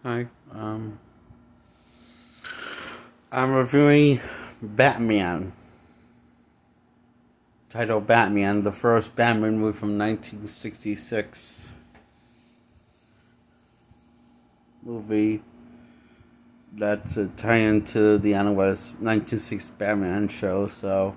Hi. I'm reviewing Batman, titled Batman, the first Batman movie from 1966. Movie that's a tie-in to the Adam West 1960 Batman show, so...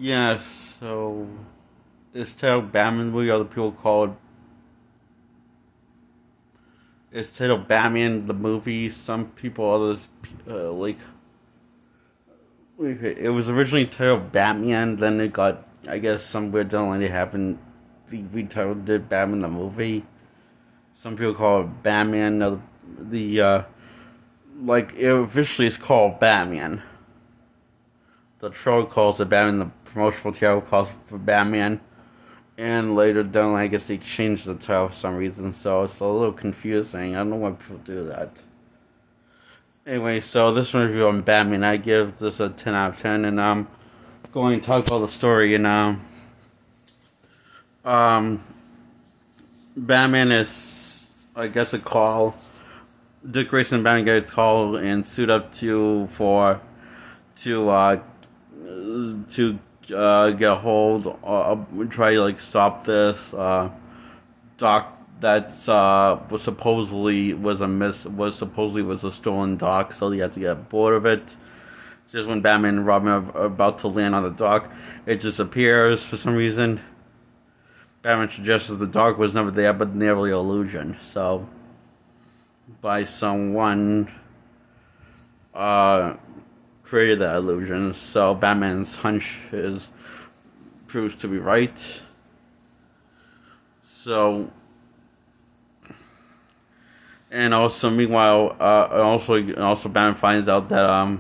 Yes, so... It's titled Batman, movie, other people call it... It's titled Batman, the movie. Some people, others, it was originally titled Batman, then it got, I guess, some weird deadline they haven't retitled it Batman the movie. Some people call it Batman, it officially is called Batman. The trailer calls it Batman, the promotional trailer calls it for Batman. And later down, I guess they changed the title for some reason, so it's a little confusing. I don't know why people do that. Anyway, so this review on Batman, I give this a 10 out of 10, and I'm going to talk about the story, and Batman is, I guess, a call. Dick Grayson and Batman get a call and suit up to get a hold, try to stop this dock that's was supposedly was a stolen dock, so you have to get bored of it. Just when Batman and Robin are about to land on the dock, it disappears for some reason. Batman suggests the dock was never there, but nearly illusion. So, by someone created that illusion. So Batman's hunch proves to be right. So, and also meanwhile, also Batman finds out that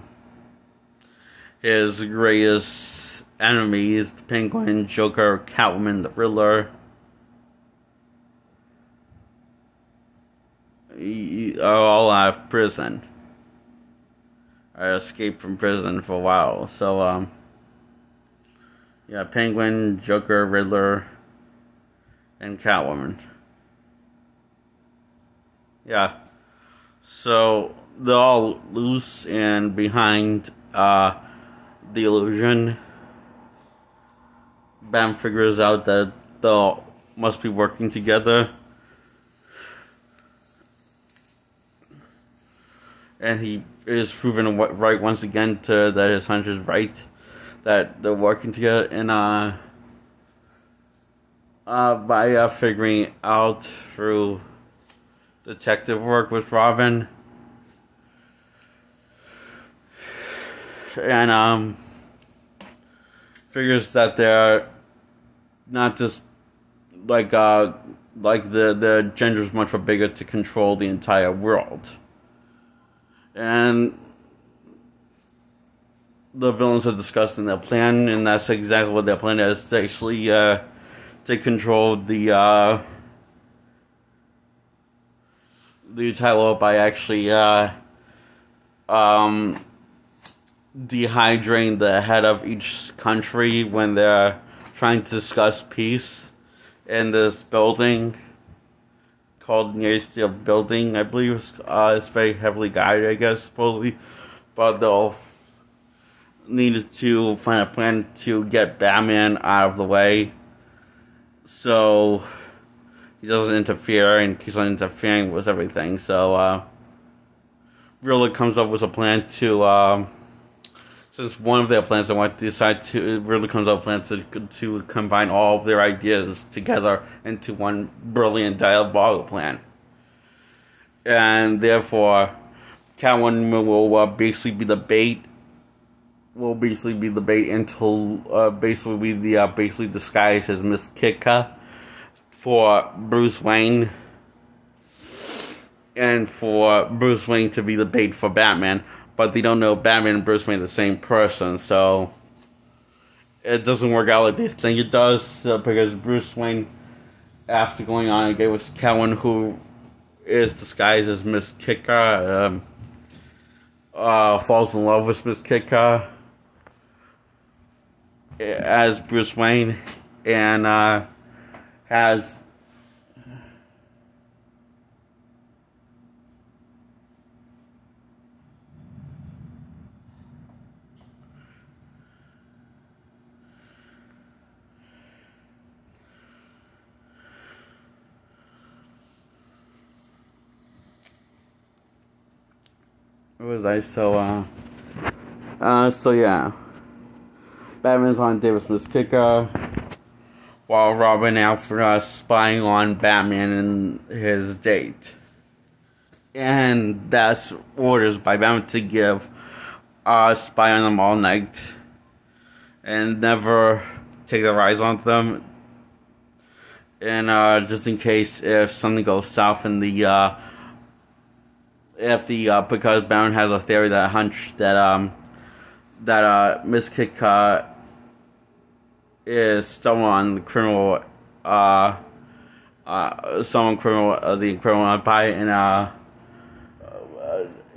his greatest enemies, the Penguin, Joker, Catwoman, the Riddler, are all out of prison. I escaped from prison for a while. So, yeah, Penguin, Joker, Riddler, and Catwoman. Yeah. So, they're all loose and behind the illusion. Batman figures out that they all must be working together. And he is proven right once again that his hunch is right, that they're working together, and by figuring out through detective work with Robin, and figures that they're not just the gender's much bigger to control the entire world. And the villains are discussing their plan, and that's exactly what their plan is, to actually take control of the entire world by actually dehydrating the head of each country when they're trying to discuss peace in this building called United Steel Building. I believe it's very heavily guided, I guess, supposedly. But they'll need to find a plan to get Batman out of the way, so he doesn't interfere and keeps on interfering with everything. So, Riddler comes up with a plan to, since one of their plans they want to decide to, Riddler comes up with a plan to combine all of their ideas together into one brilliant diabolical plan. And therefore, Catwoman will basically be the bait. Until basically disguised as Miss Kitka for Bruce Wayne, and for Bruce Wayne to be the bait for Batman. But they don't know Batman and Bruce Wayne are the same person, so it doesn't work out like they think it does, because Bruce Wayne after going on a date with Kellen, who is disguised as Miss Kitka, falls in love with Miss Kitka as Bruce Wayne, and has what was I? So yeah. Batman's on a date with Miss Kitka, while Robin Alfred spying on Batman and his date. And that's orders by Batman to give spy on them all night and never take their eyes on them. And just in case if something goes south in the because Batman has a theory, that hunch that Miss Kitka is someone the criminal the criminal empire,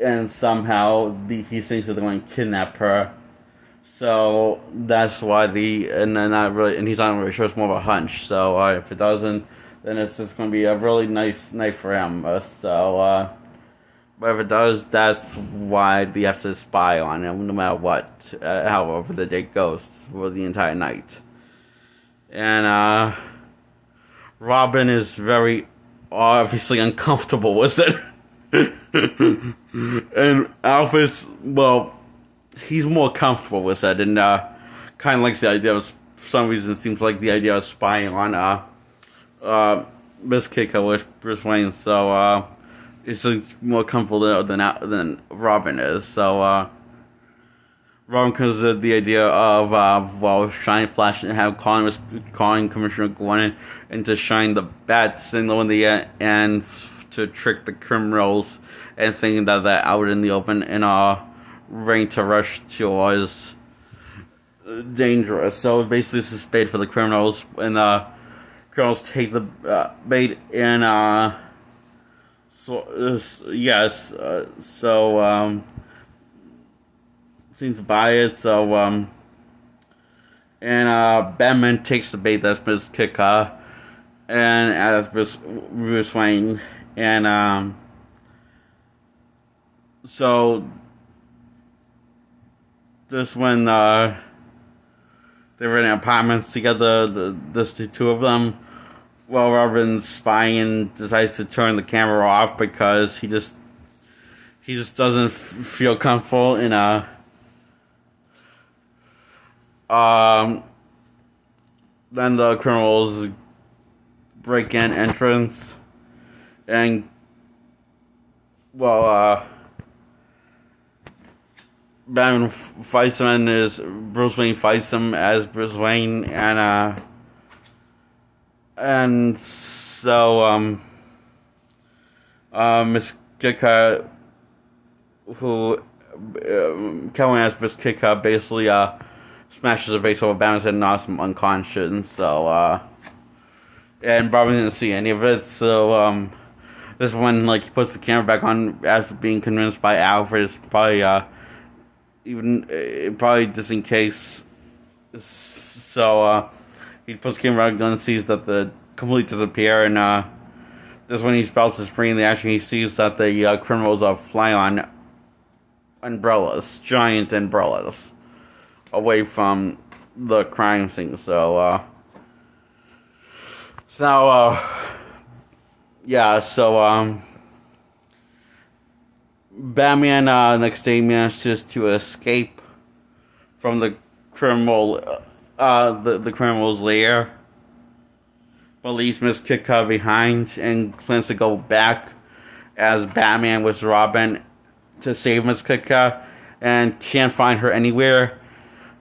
and somehow he thinks that they're going to kidnap her. So that's why and he's not really sure, it's more of a hunch. So if it doesn't, then it's just going to be a really nice night for him. But if it does, that's why they have to spy on him, no matter what, however the date goes for the entire night. And Robin is very obviously uncomfortable with it. And Alfred's, well, he's more comfortable with it, and kind of likes the idea of, for some reason, it seems like the idea of spying on Miss Kitka with Bruce Wayne, so it's more comfortable than Robin is. So Robin comes with the idea of shine flash and have calling Commissioner Gordon and to shine the bat signal in the air and to trick the criminals and thinking that they're out in the open and ready to rush towards dangerous. So basically this is bait for the criminals, and criminals take the bait and seems to buy it. So and Batman takes the bait, that's Miss Kitka, and as Bruce Wayne, and so this when they were in apartments together, the two of them. Well, Robin's spying and decides to turn the camera off because he just doesn't feel comfortable in then the criminals break in entrance, and Batman fights him, and Bruce Wayne fights him as Bruce Wayne, and so Miss Kitka, who Kellen as Miss Kitka, basically smashes her face over Batman's head and knocks him unconscious. So and Robin didn't see any of it. So this is when he puts the camera back on after being convinced by Alfred. It's probably probably just in case. So he puts the camera back on and sees that the completely disappear, and this is when he spouts his free in the action. He sees that the criminals are flying on umbrellas, giant umbrellas, away from the crime scene. So Batman next day manages to escape from the criminal the criminal's lair, but leaves Miss Kitka behind and plans to go back as Batman with Robin to save Miss Kitka, and can't find her anywhere,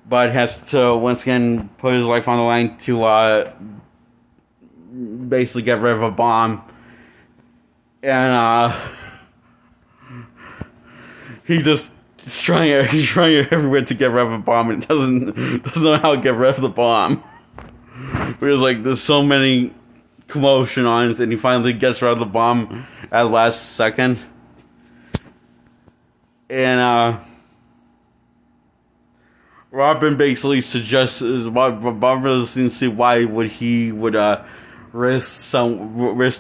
but has to once again put his life on the line to basically get rid of a bomb. And he's trying everywhere to get rid of a bomb, and doesn't know how to get rid of the bomb. Because there's so many commotion on, and he finally gets rid of the bomb at the last second. And Robin basically suggests, Robin doesn't see why he would risk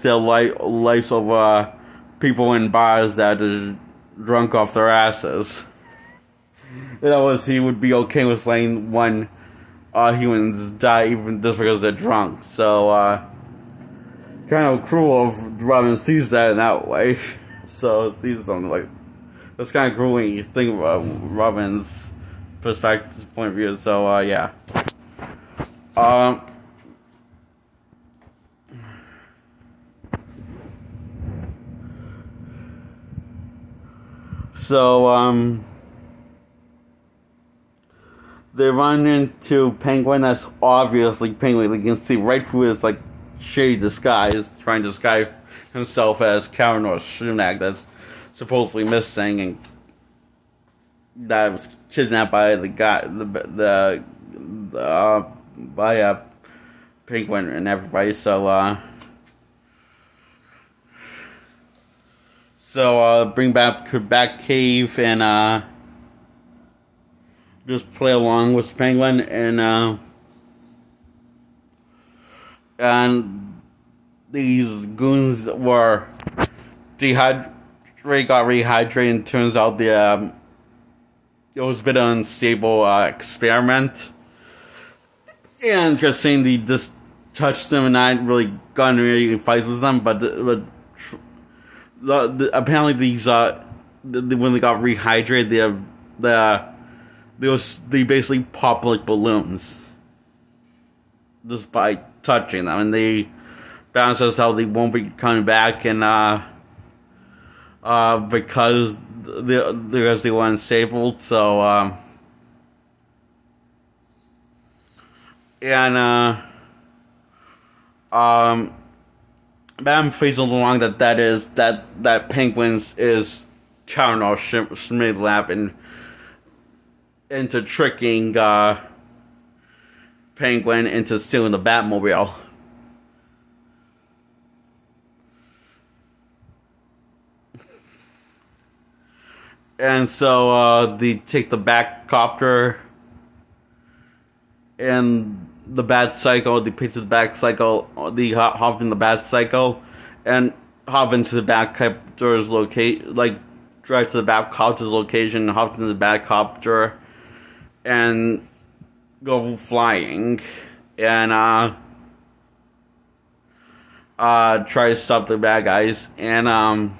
their lives of people in bars that are drunk off their asses. In other words, he would be okay with letting one humans die even just because they're drunk. So kind of cruel of Robin sees that in that way. So it sees something like that's kind of cruel when you think about Robin's perspective, point of view. So yeah. So they run into Penguin. That's obviously Penguin. You can see right through his like shady disguise, trying to disguise himself as Karen Sunak that's supposedly missing and that was kidnapped by the guy, by Penguin and everybody. So bring back Batcave and just play along with Penguin and these goons were got rehydrated, and turns out it was a bit of an unstable experiment. And just saying they just touched them and not really gotten any fights with them, but apparently these when they got rehydrated, they basically pop like balloons just by touching them, and they Batman says how they won't be coming back, and because they were unstable. So Batman faces along that Penguins is Colonel Schmidlap and into tricking Penguin into stealing the Batmobile. And so they take the Batcopter and the Batcycle. They pick the Batcycle. They hop in the Batcycle and hop into the Batcopter's location, like drive to the Batcopter's location, hop into the Batcopter, and go flying and try to stop the bad guys. And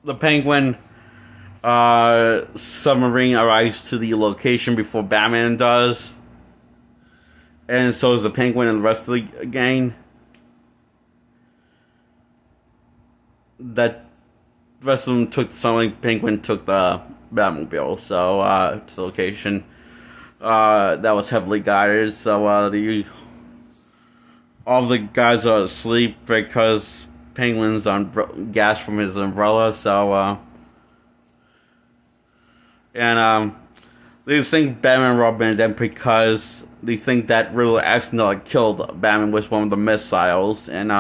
the Penguin submarine arrives to the location before Batman does, and so is the Penguin and the rest of the gang. That the rest of them took the submarine. Penguin took the Batmobile, so to the location that was heavily guarded. So all the guys are asleep because Penguin's on gas from his umbrella. So and they think Batman and Robin are dead because they think that Riddler accidentally killed Batman with one of the missiles, and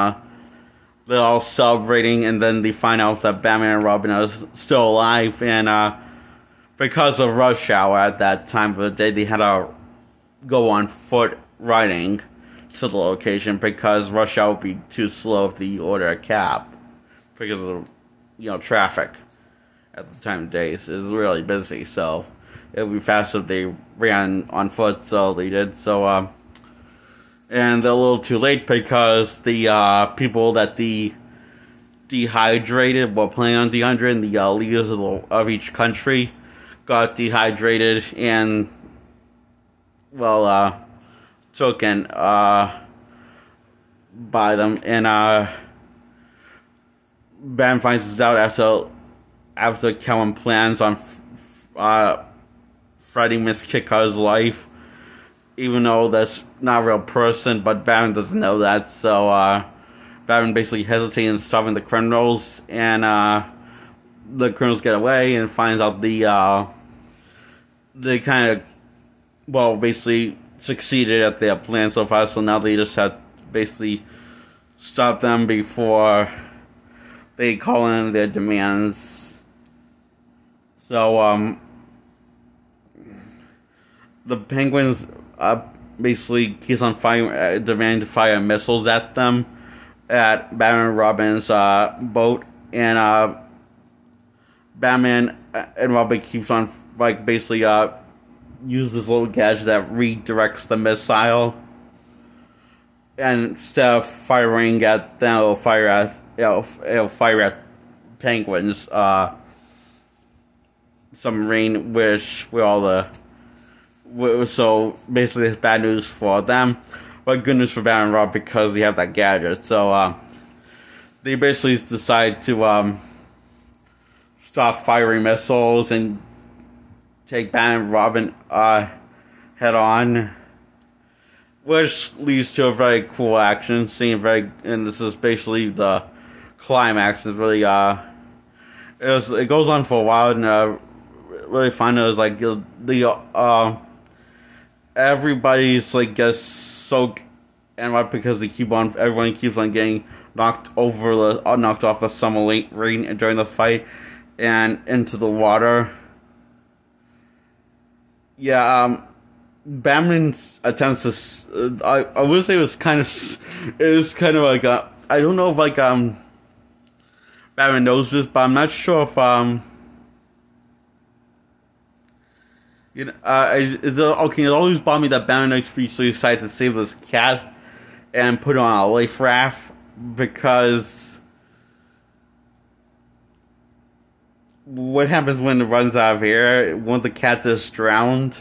they're all celebrating, and then they find out that Batman and Robin are still alive, and because of rush hour at that time of the day, they had to go on foot riding to the location because rush hour would be too slow if they order a cab because of traffic at the time of day. So it was really busy, so it would be faster if they ran on foot. So they did. So and they're a little too late because the people that the dehydrated were planning on dehydrating, the leaders of each country got dehydrated and taken by them, and Batman finds this out after Kellen plans on fighting Miss Kit-Carter's life, even though that's not a real person, but Batman doesn't know that. So Batman basically hesitates in stopping the criminals, and the criminals get away and finds out they kind of basically succeeded at their plan so far, so now they just have basically stop them before they call in their demands. So, the Penguins basically keeps on firing, demanding to fire missiles at them, at Batman and Robin's boat, and Batman and Robin keeps on, like, basically use this little gadget that redirects the missile, and instead of firing at them, it'll fire at Penguins submarine, which with all the. So basically, it's bad news for them, but good news for Batman and Robin because they have that gadget. So they basically decide to stop firing missiles and take Batman and Robin head on, which leads to a very cool action scene. And this is basically the climax. It's really it goes on for a while, and really fun. It was like the everybody's like gets soaked and what because everyone keeps on getting knocked off the submarine during the fight and into the water. Yeah, Batman attempts to. I would say it is kind of like I don't know if like Batman knows this, but I'm not sure if you know, it always bothered me that Batman actually decided to save this cat and put it on a life raft, because what happens when it runs out of air? Won't the cat just drowned?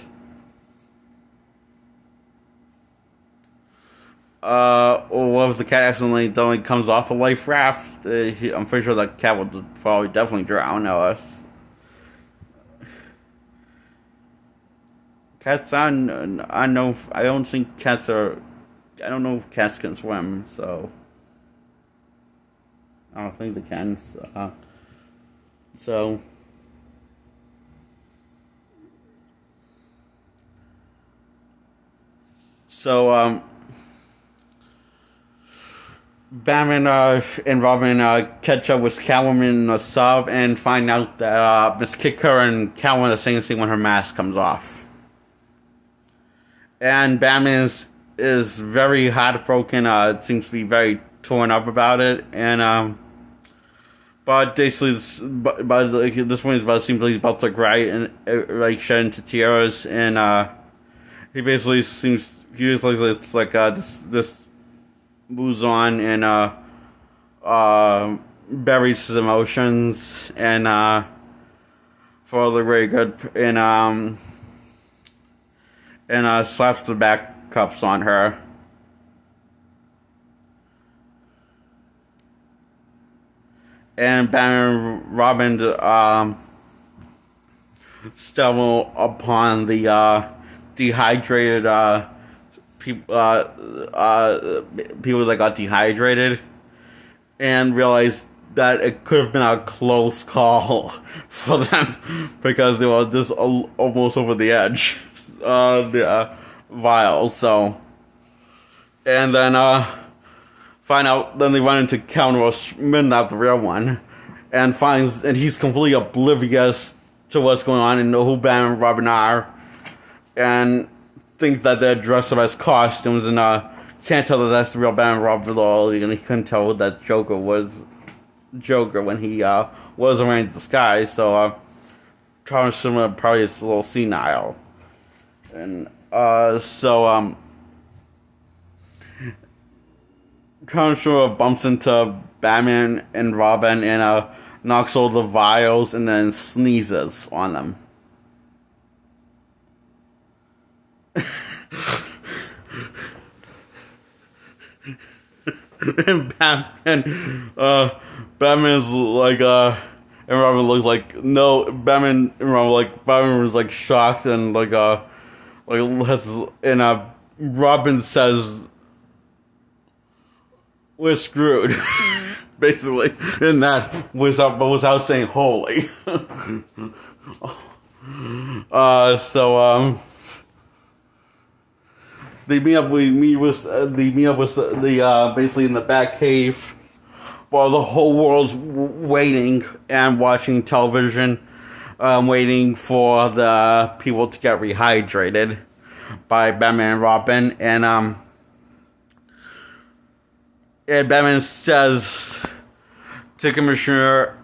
Or what if the cat accidentally comes off the life raft? I'm pretty sure the cat will probably definitely drown us. Cats, I know. I don't think cats are. I don't know if cats can swim, so I don't think they can. So Batman and Robin catch up with Catwoman in the sub and find out that Miss Kicker and Catwoman are the same thing when her mask comes off. And Batman is very heartbroken. Seems to be very torn up about it, and but basically, like, at this point, it seems like he's about to cry and like shed into tears, and he basically it's like this moves on and buries his emotions and for the very good and slaps the back cuffs on her. And Batman and Robin stumble upon the dehydrated people that got dehydrated and realized that it could have been a close call for them because they were just almost over the edge. The vials, so, and then then they run into Count Schmidt, not the real one, and he's completely oblivious to what's going on and who Batman and Robin are, and think that they're dressed up as costumes, and can't tell that that's the real Batman and Robin at all, and he couldn't tell that Joker was Joker when he was wearing disguise, so Count Schmidt probably is a little senile. And so Count bumps into Batman and Robin and knocks all the vials and then sneezes on them. And Batman's like and Robin looks like Batman was like shocked and Robin says, "We're screwed," basically, and that without saying "holy." the basically in the Batcave while the whole world's waiting and watching television, waiting for the people to get rehydrated by Batman and Robin, and Batman says to Commissioner,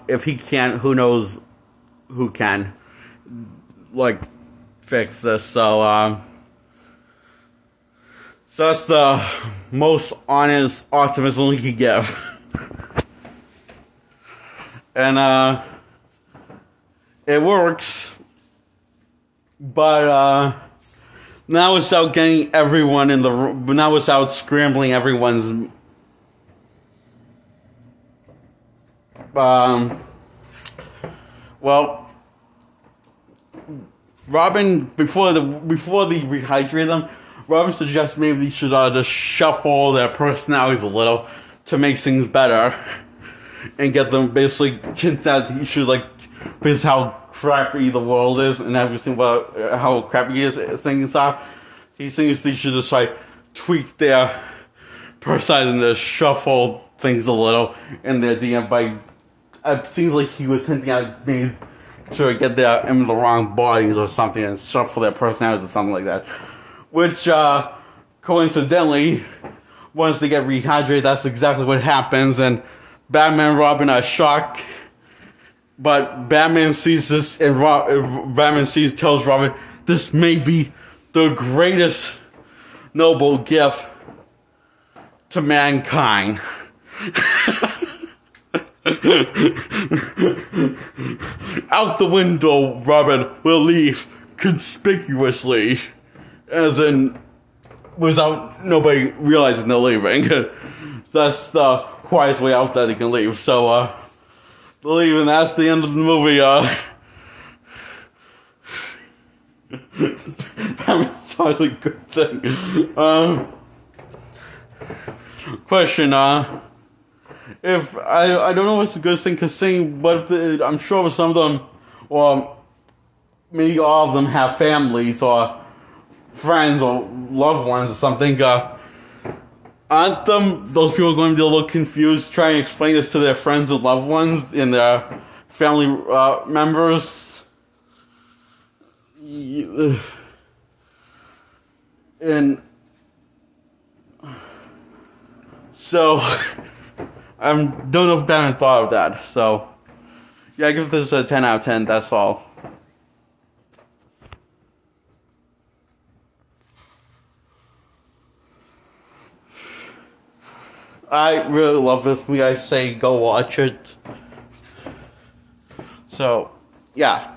if he can't, who knows who can, like, fix this. So that's the most honest optimism he could give. And it works, but now it's out getting everyone in the room. Now it's out scrambling everyone's. Well, Robin, before they rehydrate them, Robin suggests maybe they should just shuffle their personalities a little to make things better, and get them basically hints that he should, like, because how crappy the world is and everything about how crappy things are. He thinks they should just, like, tweak their personalities and just shuffle things a little in their DM by. It seems like he was hinting at maybe to get them in the wrong bodies or something and shuffle their personalities or something like that. Which, coincidentally, once they get rehydrated, that's exactly what happens, and Batman and Robin are shocked. But Batman sees this, and tells Robin, this may be the greatest noble gift to mankind. Out the window, Robin will leave conspicuously, as in without nobody realizing they're leaving. That's the quietest way out that he can leave. So leave, and that's the end of the movie. That's a good thing. Question, if I don't know if it's a good thing, because I'm sure some of them, or maybe all of them, have families or friends or loved ones or something. Aren't those people going to be a little confused trying to explain this to their friends and loved ones and their family members? And so I don't know if Batman thought of that. So yeah, I give this a 10 out of 10. That's all. I really love this movie. I say go watch it. So, yeah.